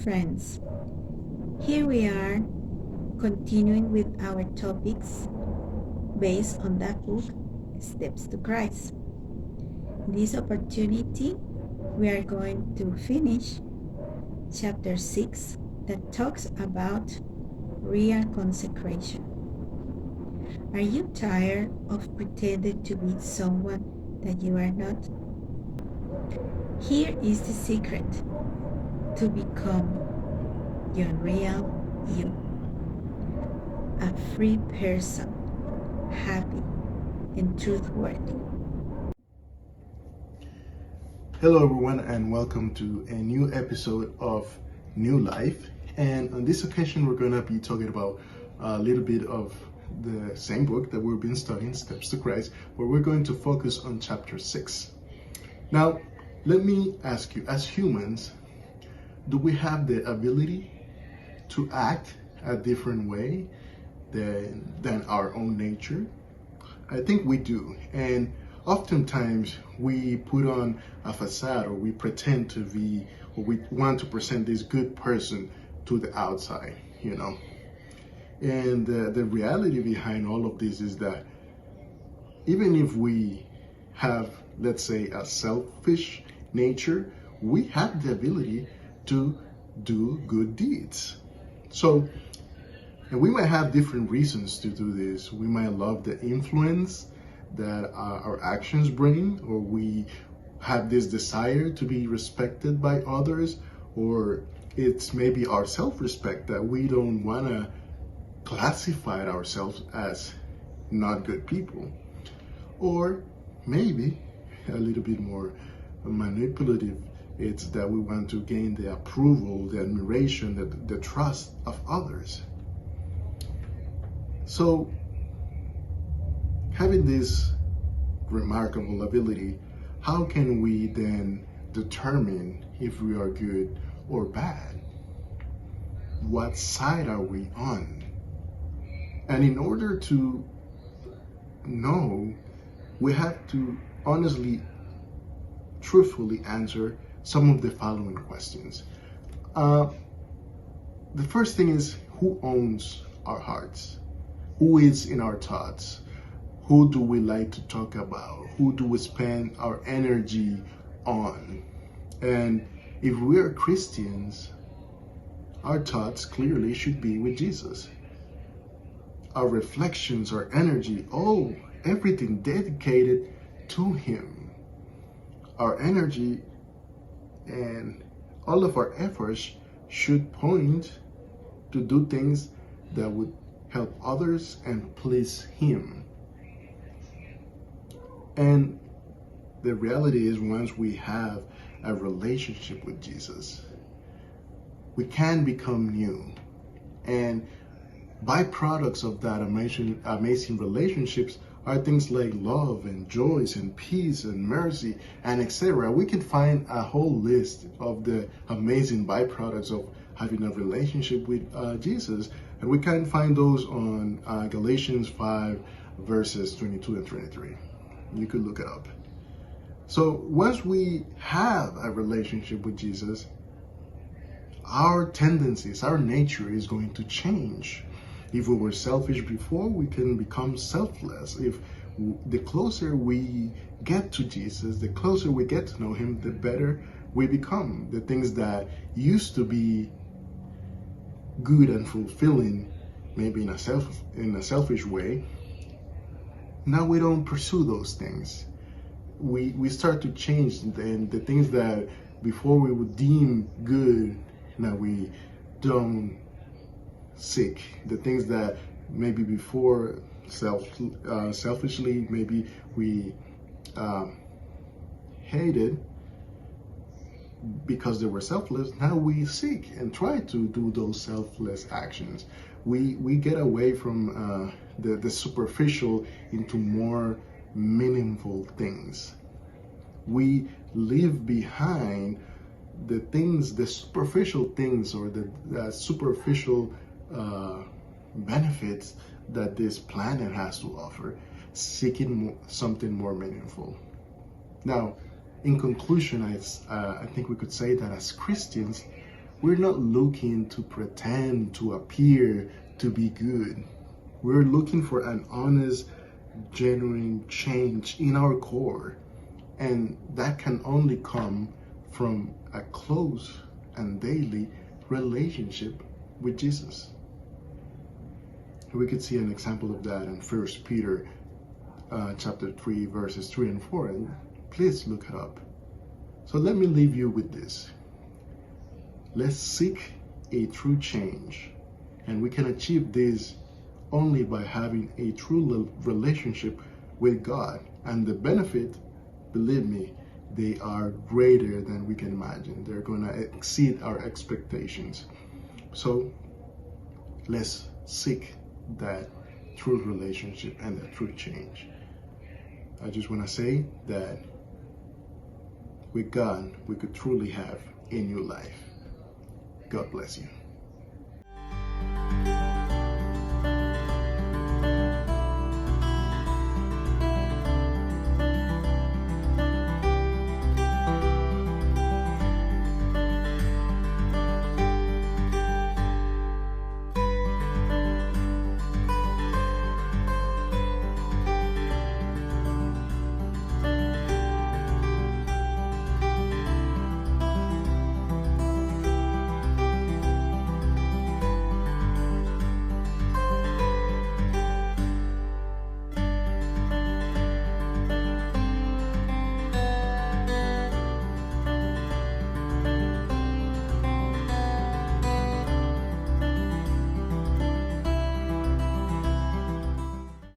friends. Here we are, continuing with our topics based on that book, Steps to Christ. In this opportunity, we are going to finish chapter 6 that talks about real consecration. Are you tired of pretending to be someone that you are not? Here is the secret to become your real you, a free person, happy and trustworthy. Hello, everyone, and welcome to a new episode of New Life. And on this occasion, we're going to be talking about a little bit of the same book that we've been studying, Steps to Christ, where we're going to focus on chapter 6. Now, let me ask you, as humans, do we have the ability to act a different way than our own nature? I think we do. And oftentimes we put on a facade, or we pretend to be, or we want to present this good person to the outside, And the reality behind all of this is that even if we have, let's say, a selfish nature, we have the ability to do good deeds. So, and we might have different reasons to do this. We might love the influence that our actions bring, or we have this desire to be respected by others, or it's maybe our self-respect that we don't want to classify ourselves as not good people. Or maybe a little bit more manipulative, it's that we want to gain the approval, the admiration, the trust of others. So, having this remarkable ability, how can we then determine if we are good or bad? What side are we on? And in order to know, we have to honestly, truthfully answer some of the following questions. The first thing is, who owns our hearts? Who is in our thoughts? Who do we like to talk about? Who do we spend our energy on? And if we are Christians, our thoughts clearly should be with Jesus. Our reflections, our energy, everything dedicated to Him. Our energy and all of our efforts should point to do things that would help others and please Him. And the reality is, once we have a relationship with Jesus, we can become new. And byproducts of that amazing relationships are things like love and joys and peace and mercy and etc. We can find a whole list of the amazing byproducts of having a relationship with Jesus. And we can find those on Galatians 5 verses 22 and 23. You could look it up. So once we have a relationship with Jesus, our tendencies, our nature is going to change. If we were selfish before, we can become selfless. If the closer we get to Jesus, the closer we get to know Him, the better we become. The things that used to be good and fulfilling, maybe in a selfish way, now we don't pursue those things. We start to change, and the things that before we would deem good, now we don't seek. The things that maybe before selfishly maybe we hated because they were selfless, now we seek and try to do those selfless actions. We get away from the superficial into more meaningful things. We leave behind the things, the superficial things, or the superficial benefits that this planet has to offer, seeking something more meaningful. Now, in conclusion, I think we could say that as Christians, We're not looking to pretend to appear to be good. We're looking for an honest, genuine change in our core. And that can only come from a close and daily relationship with Jesus. We could see an example of that in 1 Peter chapter 3, verses 3 and 4. And please look it up. So let me leave you with this. Let's seek a true change. And we can achieve this only by having a true relationship with God. And the benefit, believe me, they are greater than we can imagine. They're going to exceed our expectations. So let's seek that true relationship and that true change. I just want to say that with God, we could truly have a new life. God bless you.